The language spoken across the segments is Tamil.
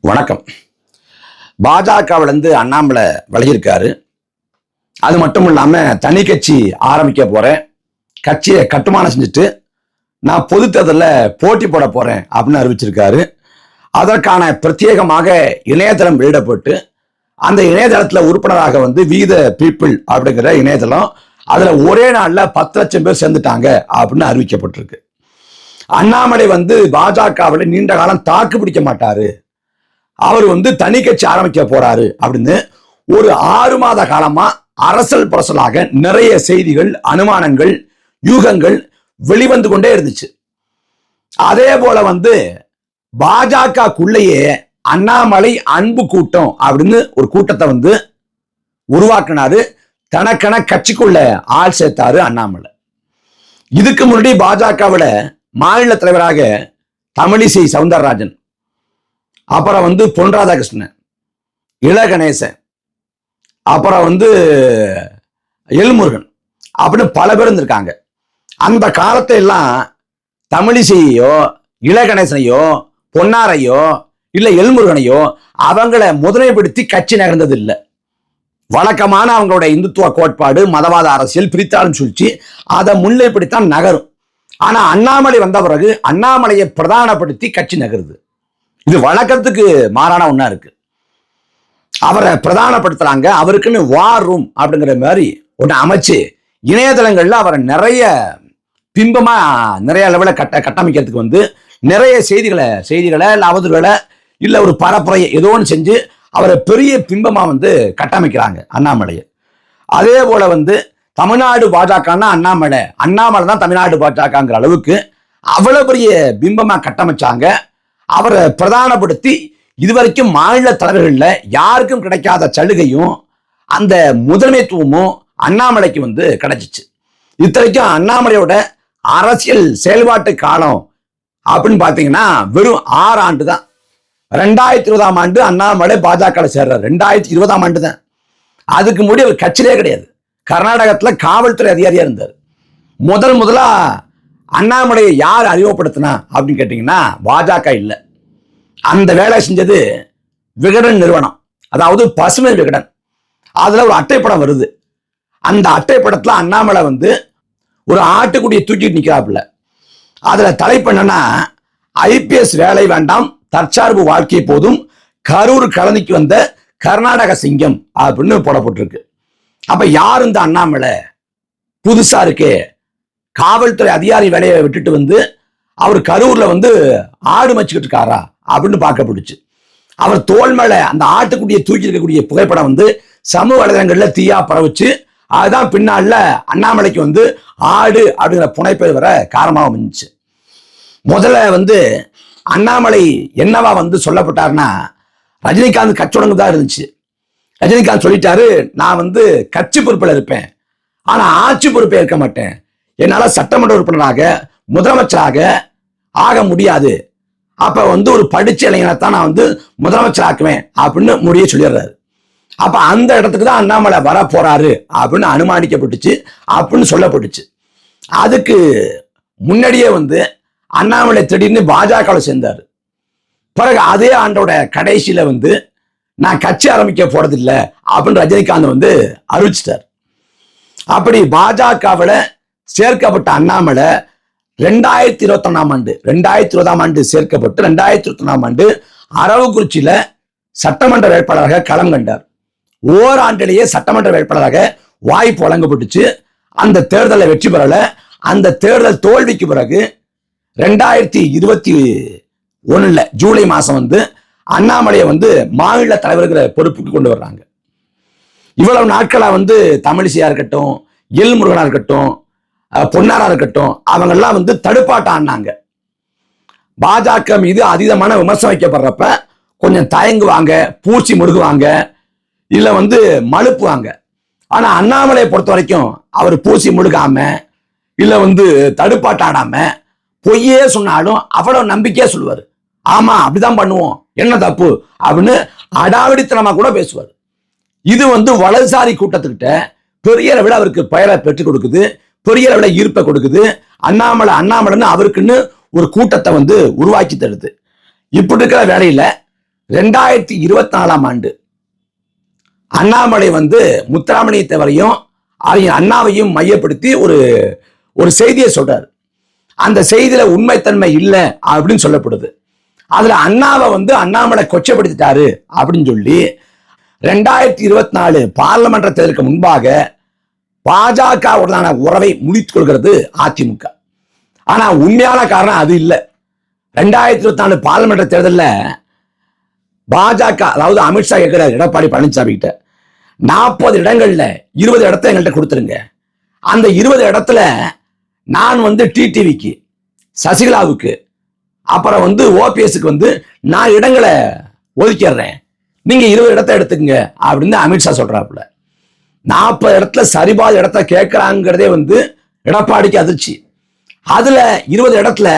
வணக்கம். பாஜகவிலிருந்து அண்ணாமலை விலகியிருக்காரு. அது மட்டும் இல்லாம தனி கட்சி ஆரம்பிக்க போறேன், கட்சியை கட்டுமானம் செஞ்சுட்டு நான் பொது தேர்தலில் போட்டி போட போறேன் அப்படின்னு அறிவிச்சிருக்காரு. அதற்கான பிரத்யேகமாக இணையதளம் வெளியிடப்பட்டு அந்த இணையதளத்துல உறுப்பினராக வீத பீப்புள் அப்படிங்கிற இணையதளம், அதுல ஒரே நாள்ல 10 லட்சம் பேர் சேர்ந்துட்டாங்க அப்படின்னு அறிவிக்கப்பட்டிருக்கு. அண்ணாமலை பாஜகவில் நீண்ட காலம் தாக்கு பிடிக்க மாட்டாரு, அவர் தனி கட்சி ஆரம்பிக்க போறாரு அப்படின்னு ஒரு 6 மாத காலமா அரசல் புரசலாக நிறைய செய்திகள், அனுமானங்கள், யூகங்கள் வெளிவந்து கொண்டே இருந்துச்சு. அதே போல பாஜகக்குள்ளேயே அண்ணாமலை அன்பு கூட்டம் அப்படின்னு ஒரு கூட்டத்தை உருவாக்கினாரு. தனக்கென கட்சிக்குள்ள ஆள் சேர்த்தாரு அண்ணாமலை. இதுக்கு முன்னாடி பாஜகவில் மாநில தலைவராக தமிழிசை சவுந்தரராஜன், அப்புறம் பொன் ராதாகிருஷ்ணன், இள கணேசன், அப்புறம் எல்முருகன் அப்படின்னு பல பேர் இருந்திருக்காங்க. அந்த காலத்தை எல்லாம் தமிழிசையோ, இள கணேசனையோ, பொன்னாரையோ இல்ல எல்முருகனையோ அவங்கள முதன்மைப்படுத்தி கட்சி நகர்ந்தது இல்லை. வழக்கமான அவங்களோட இந்துத்துவ கோட்பாடு, மதவாத அரசியல், பிரித்தாளும் சூழ்ச்சி அதை முன்னிலைப்படுத்தான் நகரும். ஆனா அண்ணாமலை வந்த பிறகு அண்ணாமலையை பிரதானப்படுத்தி கட்சி நகருது. இது வழக்கத்துக்கு மாறான ஒண்ணா இருக்கு. அவரை பிரதானப்படுத்துறாங்க. அவருக்குன்னு வார் ரூம் அப்படிங்கிற மாதிரி ஒன்று அமைச்சு இணையதளங்கள்ல அவரை நிறைய பிம்பமா நிறைய அளவில் கட்டமைக்கிறதுக்கு நிறைய செய்திகளை இல்ல அவதூறுகளை இல்ல ஒரு பரப்புரையை ஏதோ ஒன்று செஞ்சு அவரை பெரிய பிம்பமா கட்டமைக்கிறாங்க அண்ணாமலையை. அதே போல தமிழ்நாடு பாஜகன்னா அண்ணாமலை தான் தமிழ்நாடு பாஜகங்கிற அளவுக்கு அவ்வளவு பெரிய பிம்பமா கட்டமைச்சாங்க. அவரை பிரதானப்படுத்தி இதுவரைக்கும் மாநில தலைவர்கள்ல யாருக்கும் கிடைக்காத சலுகையும் அந்த முதன்மைத்துவமும் அண்ணாமலைக்கு கிடைச்சிச்சு. இத்தனைக்கும் அண்ணாமலையோட அரசியல் செயல்பாட்டு காலம் அப்படின்னு பாத்தீங்கன்னா வெறும் 6 ஆண்டு தான். 2020ஆம் ஆண்டு அண்ணாமலை பாஜக சேர்றாரு. 2020ஆம் ஆண்டு தான். அதுக்கு முன்னாடி அவர் கட்சியிலே கிடையாது. கர்நாடகத்துல காவல்துறை அதிகாரியா இருந்தார். முதலா அண்ணாமலையை யார் அறிமுகப்படுத்தினா அப்படின்னு கேட்டீங்கன்னா பாஜக இல்லை. அந்த வேலை செஞ்சது விகடன் நிறுவனம், அதாவது பசுமை விகடன். அதுல ஒரு அட்டைப்படம் வருது. அந்த அட்டைப்படத்துல அண்ணாமலை ஒரு ஆட்டுக்குடியை தூக்கிட்டு நிக்கிறாப்புல. அதுல தலைப்பு என்னன்னா, ஐபிஎஸ் வேலை வேண்டாம், தற்சார்பு வாழ்க்கை போதும், கரூர் கலனிக்கு வந்த கர்நாடக சிங்கம் அப்படின்னு போடப்பட்டிருக்கு. அப்ப யார் இந்த அண்ணாமலை? புதுசா இருக்கு. காவல்துறை அதிகாரி வேலையை விட்டுட்டு அவர் கரூர்ல ஆடு மச்சிக்கிட்டு இருக்காரா அப்படின்னு பார்க்கப்பட்டுச்சு. அவர் தோல் மேல அந்த ஆட்டுக்குடியை தூக்கி இருக்கக்கூடிய புகைப்படம் சமூக வலைதளங்கள்ல தீயா பரவுச்சு. அதுதான் பின்னால அண்ணாமலைக்கு ஆடு அப்படிங்கிற புனைப்பெயர் வர காரணமாக இருந்துச்சு. முதல்ல அண்ணாமலை என்னவா சொல்லப்பட்டாருன்னா, ரஜினிகாந்த் கட்சி தான் இருந்துச்சு. ரஜினிகாந்த் சொல்லிட்டாரு, நான் கட்சி பொறுப்பில் இருப்பேன், ஆனா ஆட்சி பொறுப்பே இருக்க மாட்டேன், என்னால சட்டமன்ற உறுப்பினராக முதலமைச்சராக ஆக முடியாது, அப்ப ஒரு படிச்ச இளைஞனைத்தான் நான் முதலமைச்சராக்குவேன் அப்படின்னு முடிய சொல்லிடுறாரு. அப்ப அந்த இடத்துக்கு தான் அண்ணாமலை வர போறாரு அப்படின்னு அனுமானிக்கப்பட்டுச்சு, அப்படின்னு சொல்லப்பட்டுச்சு. அதுக்கு முன்னாடியே அண்ணாமலை திடீர்னு பாஜகவில் சேர்ந்தாரு. பிறகு அதே ஆண்டோட கடைசியில நான் கட்சி ஆரம்பிக்க போறதில்லை அப்படின்னு ரஜினிகாந்த் அறிவிச்சிட்டார். அப்படி பாஜகவில் சேர்க்கப்பட்ட அண்ணாமலை 2020ஆம் ஆண்டு சேர்க்கப்பட்டு 2021ஆம் ஆண்டு அரவக்குறிச்சியில சட்டமன்ற வேட்பாளராக களம் கண்டார். ஓராண்டிலேயே சட்டமன்ற வேட்பாளராக வாய்ப்பு வழங்கப்பட்டுச்சு. அந்த தேர்தலை வெற்றி பெறல. அந்த தேர்தல் தோல்விக்கு பிறகு 2021 ஜூலை மாசம் அண்ணாமலையை மாநில தலைவர்கிற பொறுப்புக்கு கொண்டு வர்றாங்க. இவ்வளவு நாட்களா தமிழிசையா இருக்கட்டும், எல்முருகனா இருக்கட்டும், பொன்னாரா இருக்கட்டும், அவங்க எல்லாம் தடுப்பாட்டம் ஆனாங்க. பாஜக மீது அதீதமான விமர்சனம் வைக்கப்படுறப்ப கொஞ்சம் தயங்குவாங்க, பூச்சி முடுகுவாங்க, இல்ல மழுப்புவாங்க. ஆனா அண்ணாமலையை பொறுத்த வரைக்கும் அவர் பூச்சி முழுகாம இல்ல தடுப்பாட்டம் ஆடாம பொய்யே சொன்னாலும் அவ்வளவு நம்பிக்கையா சொல்லுவாரு. ஆமா அப்படிதான் பண்ணுவோம், என்ன தப்பு அப்படின்னு அடாவடித்தனமா கூட பேசுவார். இது வலதுசாரி கூட்டத்துக்கிட்ட பெரிய அளவில் அவருக்கு பெயரை பெற்றுக் கொடுக்குது, பெரிய அளவில் ஈர்ப்பை கொடுக்குது. அண்ணாமலைன்னு அவருக்குன்னு ஒரு கூட்டத்தை உருவாக்கி தருது. இப்படி இருக்கிற வேலையில 2024 அண்ணாமலை வந்து முத்துராமலிங்கத்தேவரையும் அறிஞர் அண்ணாவையும் மையப்படுத்தி ஒரு செய்தியை சொல்றாரு. அந்த செய்தியில உண்மைத்தன்மை இல்லை அப்படின்னு சொல்லப்படுது. அதுல அண்ணாவை வந்து அண்ணாமலை கொச்சப்படுத்திட்டாரு அப்படின்னு சொல்லி 2024 பார்லமெண்ட் தேர்தலுக்கு முன்பாக பாஜகவுடனான உறவை முறித்துக் கொள்கிறது அதிமுக. ஆனா உண்மையான காரணம் அது இல்லை. 2024 பார்லமெண்ட் தேர்தலில் பாஜக, அதாவது அமித்ஷா கேட்கிறார் எடப்பாடி பழனிசாமி கிட்ட, 40 இடங்கள்ல 20 இடத்த எங்கள்கிட்ட கொடுத்துருங்க. அந்த 20 இடத்துல நான் வந்து டிடிவிக்கு, சசிகலாவுக்கு, அப்புறம் வந்து ஓபிஎஸ்க்கு வந்து நான் இடங்களை ஒதுக்கிடுறேன், நீங்க 20 இடத்த எடுத்துக்கங்க அப்படின்னு அமித்ஷா சொல்றாப்புல. 40 இடத்துல சரிபாத இடத்த கேட்கிறாங்கிறதே வந்து எடப்பாடிக்கு அதிர்ச்சி. அதுல 20 இடத்துல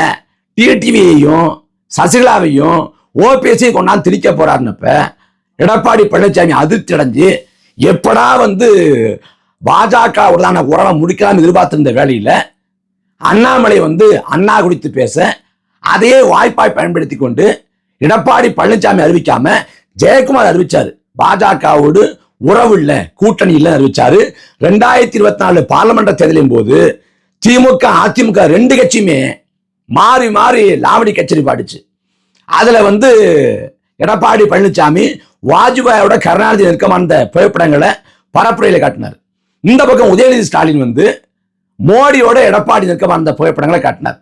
டிடிவியையும் சசிகலாவையும் ஓபிஎஸ்ஸையும் கொண்டாந்து திணிக்க போறாருன்னப்ப எடப்பாடி பழனிசாமி அதிர்ச்சி அடைஞ்சு எப்படா வந்து பாஜகவுடனான உறவை முடிக்கலாம் எதிர்பார்த்திருந்த வேளையில அண்ணாமலை வந்து அண்ணா குறித்து பேச அதே வாய்ப்பாய் பயன்படுத்தி கொண்டு எடப்பாடி பழனிசாமி அறிவிக்காம ஜெயக்குமார் அறிவிச்சாரு பாஜகவோடு உறவு இல்ல, கூட்டணி இல்ல அறிவிச்சாரு. 2024 பார்லமெண்ட் தேர்தலின் போது திமுக அதிமுக 2 கட்சியுமே மாறி மாறி லாவடி கச்சேரி பாடிச்சு. அதுல வந்து எடப்பாடி பழனிசாமி வாஜ்பாயோட கருணாநிதி நெருக்கமான புகைப்படங்களை பரப்புரையில காட்டினார். இந்த பக்கம் உதயநிதி ஸ்டாலின் வந்து மோடியோட எடப்பாடி நெருக்கமான புகைப்படங்களை காட்டினார்.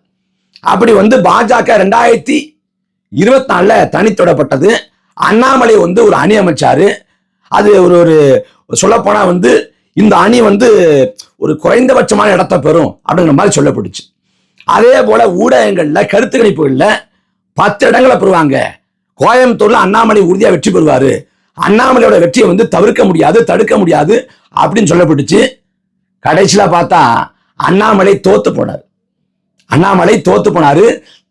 அப்படி வந்து பாஜக 2024 தனித்தொடப்பட்டது. அண்ணாமலை வந்து ஒரு அணி அமைச்சாரு. அது ஒரு சொல்லப்போனா வந்து இந்த அணி வந்து ஒரு குறைந்தபட்சமான இடத்தை பெறும் அப்படிங்கிற மாதிரி சொல்லப்பட்டுச்சு. அதே போல ஊடகங்கள்ல கருத்து கணிப்புகள்ல 10 இடங்களை பெறுவாங்க, கோயம்புத்தூர்ல அண்ணாமலை உறுதியா வெற்றி பெறுவாரு, அண்ணாமலையோட வெற்றியை வந்து தவிர்க்க முடியாது, தடுக்க முடியாது அப்படின்னு சொல்லப்பட்டுச்சு. கடைசியில பார்த்தா அண்ணாமலை தோத்து போனாரு.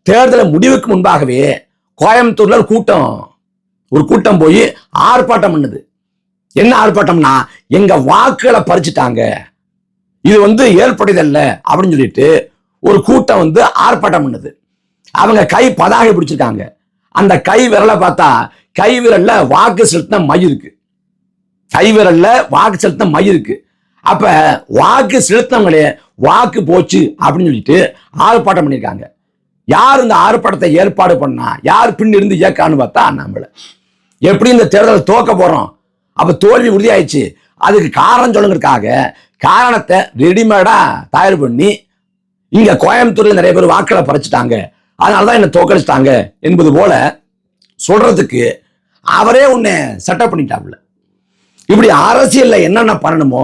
தேர்தல் முடிவுக்கு முன்பாகவே கோயம்புத்தூர்ல ஒரு கூட்டம் போய் ஆர்ப்பாட்டம் பண்ணுது. என்ன ஆர்ப்பாட்டம்னா, எங்க வாக்குகளை பறிச்சுட்டாங்க, இது வந்து ஏற்பட்டதல்ல அப்படின்னு சொல்லிட்டு ஒரு கூட்டம் வந்து ஆர்ப்பாட்டம் பண்ணுது. அவங்க கை பதாகை பிடிச்சிருக்காங்க. அந்த கை விரலை பார்த்தா கை விரல்ல வாக்கு செலுத்தின மை இருக்கு. அப்ப வாக்கு செலுத்தினவங்களே வாக்கு போச்சு அப்படின்னு சொல்லிட்டு ஆர்ப்பாட்டம் பண்ணியிருக்காங்க. யார் இந்த ஆர்ப்பாட்டத்தை ஏற்பாடு பண்ணா, யார் பின் இருந்து இயக்கான்னு பார்த்தா அண்ணாமலை. எப்படி இந்த தேர்தல் தோக்க போறோம், அப்ப தோல்வி உறுதியாயிடுச்சு, அதுக்கு காரணம் சொல்லுங்கிறதுக்காக காரணத்தை ரெடிமேடா தயார் பண்ணி இங்க கோயம்புத்தூர்ல நிறைய பேர் வாக்களை பறிச்சுட்டாங்க, அதனாலதான் என்ன தோக்கடிச்சிட்டாங்க என்பது போல சொல்றதுக்கு அவரே உன்னை செட்டப் பண்ணிட்டாப்ல. இப்படி அரசியல்ல என்னென்ன பண்ணணுமோ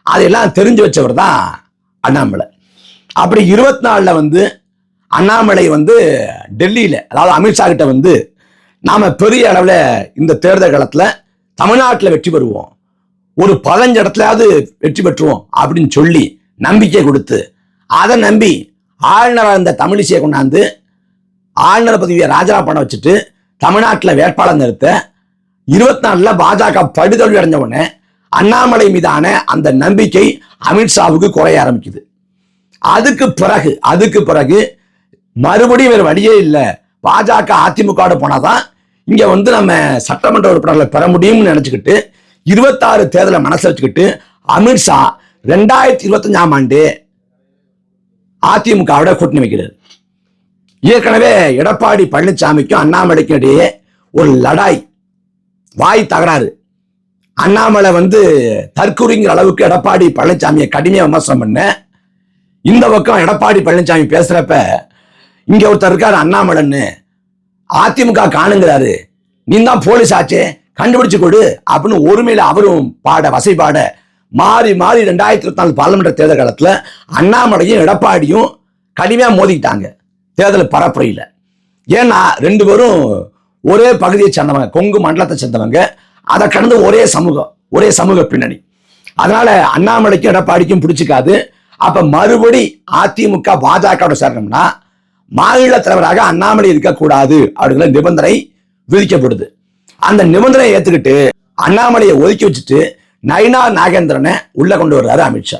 அதெல்லாம் தெரிஞ்சு வச்சவர் தான் அண்ணாமலை. அப்படி 24 வந்து அண்ணாமலை வந்து டெல்லியில, அதாவது அமித்ஷா கிட்ட வந்து நாம பெரிய அளவுல இந்த தேர்தல் காலத்துல தமிழ்நாட்டில் வெற்றி பெறுவோம், ஒரு 15 இடத்துலயாவது வெற்றி பெற்றுவோம் அப்படின்னு சொல்லி நம்பிக்கை கொடுத்து, அதை நம்பி ஆளுநராக இருந்த தமிழிசையை கொண்டாந்து ஆளுநர் பதவியை ராஜினாமா பண்ண வச்சுட்டு தமிழ்நாட்டில் வேட்பாளர் நிறுத்த 24 பாஜக படுதோல்வி அடைஞ்ச உடனே அண்ணாமலை மீதான அந்த நம்பிக்கை அமித்ஷாவுக்கு குறைய ஆரம்பிக்குது. அதுக்கு பிறகு மறுபடியும் வேறு வழியே இல்லை, பாஜக அதிமுக போனாதான் இங்க வந்து நம்ம சட்டமன்ற உறுப்பினர்களை பெற முடியும்னு நினைச்சுக்கிட்டு 26 தேர்தலை மனசு வச்சுக்கிட்டு அமித்ஷா 2025 அதிமுகவோட கூட்டணி வைக்கிறார். ஏற்கனவே எடப்பாடி பழனிசாமிக்கும் அண்ணாமலைக்கும் இடையே ஒரு லடாய், வாய் தகராறு. அண்ணாமலை வந்து தற்கூறிங்கிற அளவுக்கு எடப்பாடி பழனிசாமியை கடுமையாக விமர்சனம் பண்ண, இந்த பக்கம் எடப்பாடி பழனிசாமி பேசுறப்ப இங்க ஒருத்தர் இருக்காரு அண்ணாமலைன்னு, அதிமுக காணுங்கிறாரு, நீ தான் போலீஸ் ஆச்சே கண்டுபிடிச்சு கொடு அப்படின்னு ஒருமையில அவரும் வசைபாட மாறி 2024 பார்லமெண்ட் தேர்தல் காலத்துல அண்ணாமலையும் எடப்பாடியும் கடுமையா மோதிக்கிட்டாங்க தேர்தல் பரப்புரையில. ஏன்னா 2 பேரும் ஒரே பகுதியை சேர்ந்தவங்க, கொங்கு மண்டலத்தை சேர்ந்தவங்க, அதை கடந்து ஒரே சமூக பின்னணி. அதனால அண்ணாமலைக்கும் எடப்பாடிக்கும் பிடிச்சிக்காது. அப்ப மறுபடி அதிமுக பாஜக சேரணும்னா மாநில தலைவராக அண்ணாமலை இருக்கக்கூடாது அப்படிங்கிற நிபந்தனை விதிக்கப்படுது. அந்த நிபந்தனையை ஏத்துக்கிட்டு அண்ணாமலையை ஒதுக்கி வச்சுட்டு நயினார் நாகேந்திரனை உள்ள கொண்டு வர்றாரு அமித்ஷா.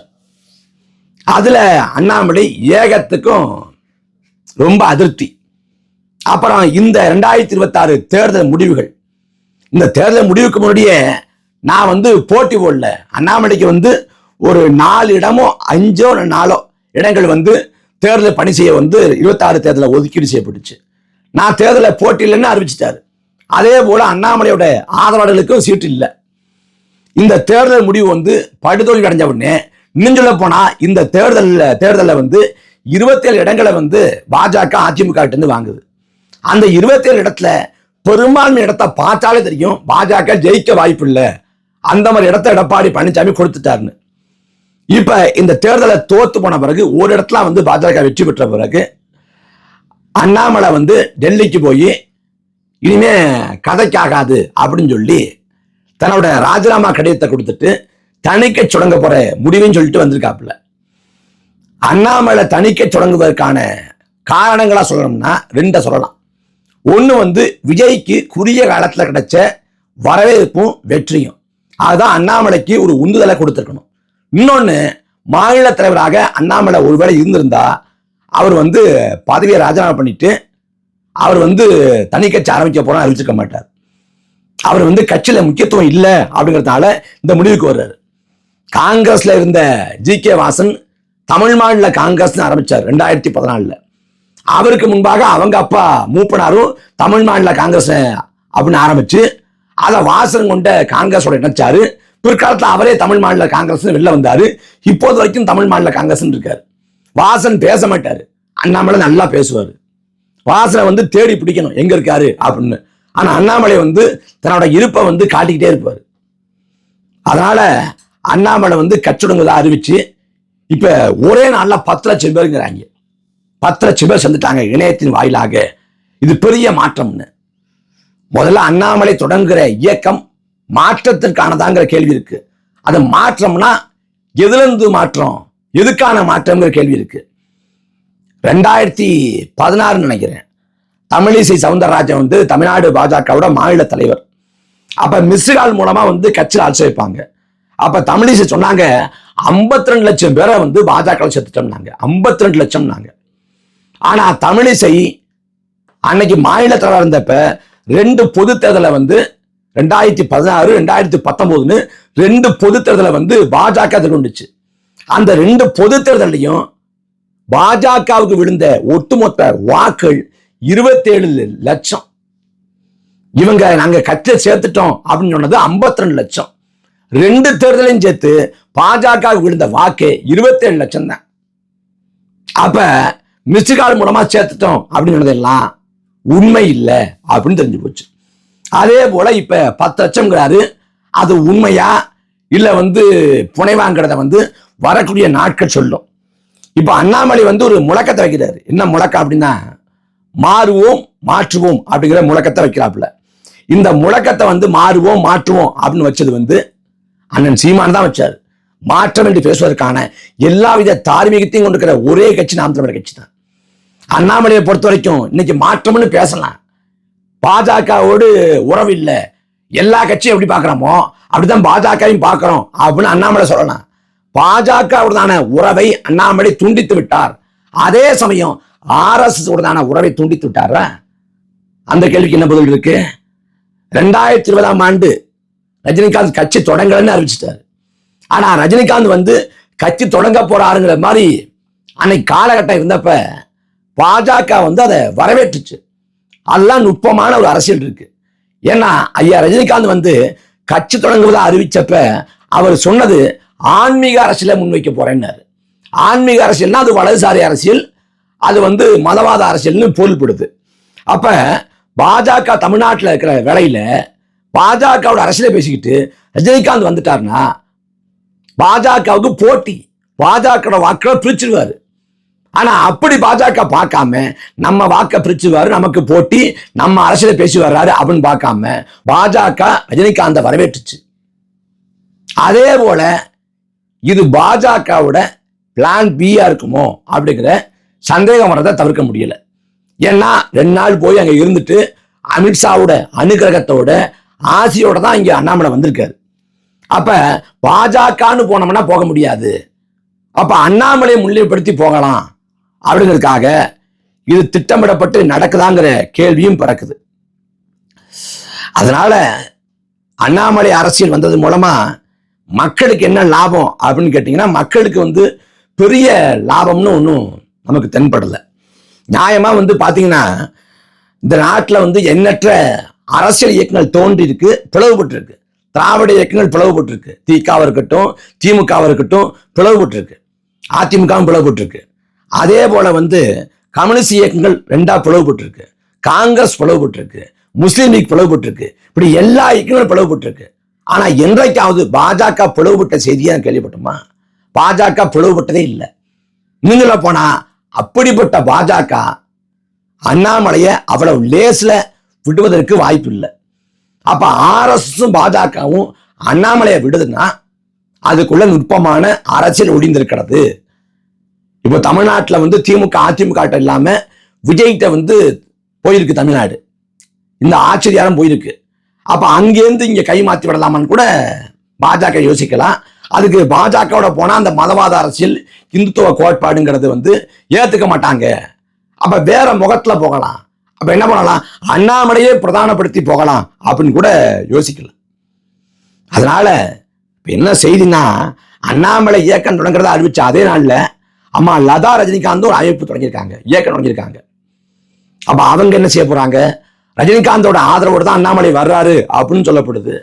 அதுல அண்ணாமலை ஏகத்துக்கும் ரொம்ப அதிருப்தி. அப்புறம் இந்த 2026 தேர்தல் முடிவுகள் இந்த தேர்தல் முடிவுக்கு முன்னாடியே நான் வந்து போட்டி போடல. அண்ணாமலைக்கு வந்து ஒரு 4 இடமோ 5 4 இடங்கள் வந்து தேர்தல் பணி செய்ய வந்து 26 தேர்தலில் ஒதுக்கீடு செய்யப்பட்டுச்சு. நான் தேர்தலில் போட்டி இல்லைன்னு அறிவிச்சிட்டாரு. அதே போல அண்ணாமலையோட ஆதரவாளர்களுக்கும் சீட்டு இல்லை. இந்த தேர்தல் முடிவு வந்து படுதோல்வி அடைஞ்ச உடனே இன்னும் சொல்ல போனா இந்த தேர்தலில் வந்து 27 இடங்களை வந்து பாஜக அதிமுக கிட்ட வாங்குது. அந்த 27 இடத்துல பெரும்பான்மை இடத்தை பார்த்தாலே தெரியும் பாஜக ஜெயிக்க வாய்ப்பு இல்லை. அந்த மாதிரி இடத்த எடப்பாடி பழனிசாமி கொடுத்துட்டாருன்னு. இப்ப இந்த தேர்தலை தோத்து போன பிறகு ஒரு இடத்துல வந்து பாஜக வெற்றி பெற்ற பிறகு அண்ணாமலை வந்து டெல்லிக்கு போய் இனிமே கதைக்காகாது அப்படின்னு சொல்லி தன்னோட ராஜினாமா கடிதத்தை கொடுத்துட்டு தணிக்கை தொடங்க போற முடிவுன்னு சொல்லிட்டு வந்திருக்காப்புல. அண்ணாமலை தணிக்கை தொடங்குவதற்கான காரணங்களா சொல்லணும்னா 2 சொல்லலாம். ஒண்ணு வந்து விஜய்க்கு குறுகிய காலத்துல கிடைச்ச வரவேற்பும் வெற்றியும், அதுதான் அண்ணாமலைக்கு ஒரு உந்துதலை கொடுத்திருக்கணும். இன்னொன்னு, மாநில தலைவராக அண்ணாமலை ஒருவேளை இருந்திருந்தா அவர் வந்து பதவியை ராஜினாமா பண்ணிட்டு அவர் வந்து தனி கட்சி ஆரம்பிக்க போறோம் அறிவிச்சிருக்க மாட்டார். அவர் வந்து கட்சியில முக்கியத்துவம் இல்லை அப்படிங்கிறதுனால இந்த முடிவுக்கு வர்றாரு. காங்கிரஸ்ல இருந்த ஜி.கே. வாசன் தமிழ் மாநில காங்கிரஸ் ஆரம்பிச்சார் 2014. அவருக்கு முன்பாக அவங்க அப்பா மூப்பனாரும் தமிழ் மாநில காங்கிரஸ் அப்படின்னு ஆரம்பிச்சு அதை வாசன் கொண்ட காங்கிரஸோட இணைச்சாரு. பிற்காலத்தில் அவரே தமிழ் மாநில காங்கிரஸ் வெளில வந்தாரு. இப்போது வரைக்கும் தமிழ் மாநில காங்கிரஸ் இருக்காரு. வாசன் பேச மாட்டாரு, அண்ணாமலை நல்லா பேசுவாரு. வாசனை வந்து தேடி பிடிக்கணும் எங்க இருக்காரு அப்படின்னு. ஆனா அண்ணாமலை வந்து தன்னோட இருப்பை வந்து காட்டிக்கிட்டே இருப்பாரு. அதனால அண்ணாமலை வந்து கட்சிடுங்கதான் அறிவிச்சு இப்ப ஒரே நாள்ல 10 லட்சம் பேருங்கிறாங்க. 10 லட்சம் பேர் சேர்ந்துட்டாங்க இணையத்தின் வாயிலாக. இது பெரிய மாற்றம்னு. முதல்ல அண்ணாமலை தொடங்குகிற இயக்கம் மாற்றத்திற்கானதாங்கிற கேள்வி இருக்கு. அது மாற்றம்னா எதுல இருந்து மாற்றம், எதுக்கான மாற்றம்ங்கிற கேள்வி இருக்கு. 2016 நினைக்கிறேன், தமிழிசை சவுந்தரராஜன் வந்து தமிழ்நாடு பாஜகவோட மாநில தலைவர். அப்ப மிஸ்கால் மூலமா வந்து கட்சியில் ஆட்சி வைப்பாங்க. அப்ப தமிழிசை சொன்னாங்க 52 லட்சம் பேரை வந்து பாஜக சேர்த்துட்டோம்னாங்க. 52 லட்சம். ஆனா தமிழிசை அன்னைக்கு மாநில தலைவர் இருந்தப்ப 2 பொது தேர்தலை வந்து 2016 2019 2 பொது தேர்தலை வந்து பாஜக எதிர்கொண்டுச்சு. அந்த 2 பொது தேர்தலையும் பாஜகவுக்கு விழுந்த ஒட்டுமொத்த வாக்கள் 27 லட்சம். இவங்க நாங்க கட்சியை சேர்த்துட்டோம் அப்படின்னு சொன்னது 52 லட்சம். 2 தேர்தலையும் சேர்த்து பாஜகவுக்கு விழுந்த வாக்கு 27 லட்சம் தான். அப்ப மிஸ்கால் மூலமா சேர்த்துட்டோம் அப்படின்னு சொன்னதெல்லாம் உண்மை இல்லை அப்படின்னு தெரிஞ்சு போச்சு. அதே போல இப்ப 10 லட்சம்ங்கிறாரு. அது உண்மையா இல்ல வந்து புனைவாங்கிறத வந்து வரக்கூடிய நாட்கள் சொல்லும். இப்ப அண்ணாமலை வந்து ஒரு முழக்கத்தை வைக்கிறாரு. என்ன முழக்கம் அப்படின்னா, மாறுவோம் மாற்றுவோம் அப்படிங்கிற முழக்கத்தை வைக்கிறாப்புல. இந்த முழக்கத்தை வந்து மாறுவோம் மாற்றுவோம் அப்படின்னு வச்சது வந்து அண்ணன் சீமான் தான் வச்சாரு. மாற்றம் என்று பேசுவதற்கான எல்லாவித தார்மீகத்தையும் கொண்டிருக்கிற ஒரே கட்சி நாம் தமிழர் கட்சி தான். அண்ணாமலையை பொறுத்த வரைக்கும் இன்னைக்கு மாற்றம்னு பேசலாம். பாஜகவோடு உறவு இல்லை, எல்லா கட்சியும் எப்படி பார்க்கிறோமோ அப்படிதான் பாஜகவையும் பார்க்கிறோம் அப்படின்னு அண்ணாமலை சொல்லலாம். பாஜகவுடனான உறவை அண்ணாமலை துண்டித்து விட்டார். அதே சமயம் RSS உடனான உறவை துண்டித்து விட்டாரா? அந்த கேள்விக்கு என்ன பதில் இருக்கு? 2020ஆம் ஆண்டு ரஜினிகாந்த் கட்சி தொடங்கலன்னு அறிவிச்சிட்டாரு. ஆனா ரஜினிகாந்த் வந்து கட்சி தொடங்க போறாருங்கிற மாதிரி அன்னைக்கு காலகட்டம் இருந்தப்ப பாஜக வந்து அதை வரவேற்றுச்சு. அதெல்லாம் நுட்பமான ஒரு அரசியல் இருக்கு. ஏன்னா ஐயா ரஜினிகாந்த் வந்து கட்சி தொடங்குவதா அறிவிச்சப்ப அவர் சொன்னது ஆன்மீக அரசியலை முன்வைக்க போறேன்னாரு. ஆன்மீக அரசியல்னா அது வலதுசாரி அரசியல், அது வந்து மதவாத அரசியல்னு பொருள்படுது. அப்ப பாஜக தமிழ்நாட்டில் இருக்கிற வேலையில பாஜகவோட அரசியலை பேசிக்கிட்டு ரஜினிகாந்த் வந்துட்டாருன்னா பாஜகவுக்கு போட்டி, பாஜக வாக்களை பிரிச்சிருவாரு. ஆனா அப்படி பாஜக பார்க்காம நம்ம வாக்க பிரிச்சுவாரு, நமக்கு போட்டி, நம்ம அரசியலை பேசி வர்றாரு அப்படின்னு பார்க்காம பாஜக ரஜினிகாந்த வரவேற்றுச்சு. அதே போல இது பாஜகவோட பிளான் பியா இருக்குமோ அப்படிங்கிற சந்தேகம் வரதை தவிர்க்க முடியல. ஏன்னா 2 நாள் போய் அங்க இருந்துட்டு அமித்ஷாவோட அனுகிரகத்தோட ஆசியோட தான் இங்க அண்ணாமலை வந்திருக்காரு. அப்ப பாஜகன்னு போனோம்னா போக முடியாது. அப்ப அண்ணாமலையை முன்னிலைப்படுத்தி போகலாம் அப்படிங்கிறதுக்காக இது திட்டமிடப்பட்டு நடக்குதாங்கிற கேள்வியும் பிறக்குது. அதனால அண்ணாமலை அரசியல் வந்தது மூலமா மக்களுக்கு என்ன லாபம் அப்படின்னு கேட்டீங்கன்னா, மக்களுக்கு வந்து பெரிய லாபம்னு ஒன்றும் நமக்கு தென்படலை. நியாயமா வந்து பாத்தீங்கன்னா, இந்த நாட்டில் வந்து எண்ணற்ற அரசியல் இயக்கங்கள் தோன்றி இருக்கு, பிளவுபட்டு இருக்கு. திராவிட இயக்கங்கள் பிளவுபட்டு இருக்கு, திகாவா இருக்கட்டும், திமுகவா இருக்கட்டும், பிளவுபட்டு இருக்கு. அதிமுகவும் பிளவுபட்டு இருக்கு. அதே போல வந்து கம்யூனிஸ்ட் இயக்கங்கள் ரெண்டா பிளவுபட்டு இருக்கு, காங்கிரஸ் பிளவுபட்டு இருக்கு, முஸ்லீம் லீக் பிளவுபட்டு இருக்கு. இப்படி எல்லா இயக்கங்களும் பிளவுபட்டு இருக்கு. ஆனா என்றைக்காவது பாஜக பிளவுபட்ட செய்தியா கேள்விப்பட்டோமா? பாஜக பிளவுபட்டதே இல்லை. நீங்கள போனா அப்படிப்பட்ட பாஜக அண்ணாமலையை அவ்வளவு லேஸ்ல விடுவதற்கு வாய்ப்பு இல்லை. அப்ப ஆர்எஸ்எஸும் பாஜகவும் அண்ணாமலையை விடுதுன்னா அதுக்குள்ள நுட்பமான அரசியல் ஒளிந்திருக்கிறது. இப்போ தமிழ்நாட்டில் வந்து திமுக அதிமுக இல்லாம விஜய்கிட்ட வந்து போயிருக்கு தமிழ்நாடு, இந்த ஆச்சரியம் போயிருக்கு. அப்ப அங்கேருந்து இங்க கை மாற்றி விடலாமான்னு கூட பாஜக யோசிக்கலாம். அதுக்கு பாஜகவோட போனா அந்த மதவாத அரசியல், இந்துத்துவ கோட்பாடுங்கிறது வந்து ஏத்துக்க மாட்டாங்க. அப்ப வேற முகத்துல போகலாம். அப்ப என்ன பண்ணலாம், அண்ணாமலையே பிரதானப்படுத்தி போகலாம் அப்படின்னு கூட யோசிக்கலாம். அதனால என்ன செய்தினா, அண்ணாமலை இயக்கம் தொடங்குறத அறிவிச்ச அதே நாள்ல அம்மா லதா ரஜினிகாந்த் ஒரு அமைப்பு தொடங்கியிருக்காங்க, இயக்கம் தொடங்கியிருக்காங்க. அப்ப அவங்க என்ன செய்ய போறாங்க, ரஜினிகாந்தோட ஆதரவோடு தான் அண்ணாமலை வர்றாரு அப்படின்னு சொல்லப்படுது.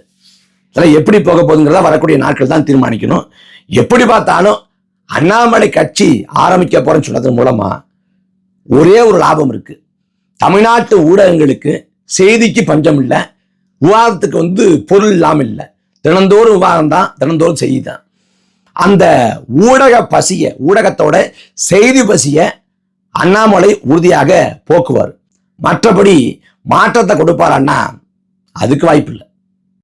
இதெல்லாம் எப்படி போக போகுதுங்கிறத வரக்கூடிய நாட்கள் தான் தீர்மானிக்கணும். எப்படி பார்த்தாலும் அண்ணாமலை கட்சி ஆரம்பிக்க போறேன்னு சொன்னது மூலமா ஒரே ஒரு லாபம் இருக்கு. தமிழ்நாட்டு ஊடகங்களுக்கு செய்திக்கு பஞ்சம் இல்லை, விவாதத்துக்கு வந்து பொருள் இல்லாமல் இல்லை. தினந்தோறும் விவாதம் தான், தினந்தோறும் செய்தி தான். அந்த ஊடக பசிய, ஊடகத்தோட செய்தி பசிய அண்ணாமலை உறுதியாக போக்குவார். மற்றபடி மாற்றத்தை கொடுப்பார் அண்ணா, அதுக்கு வாய்ப்பு இல்லை.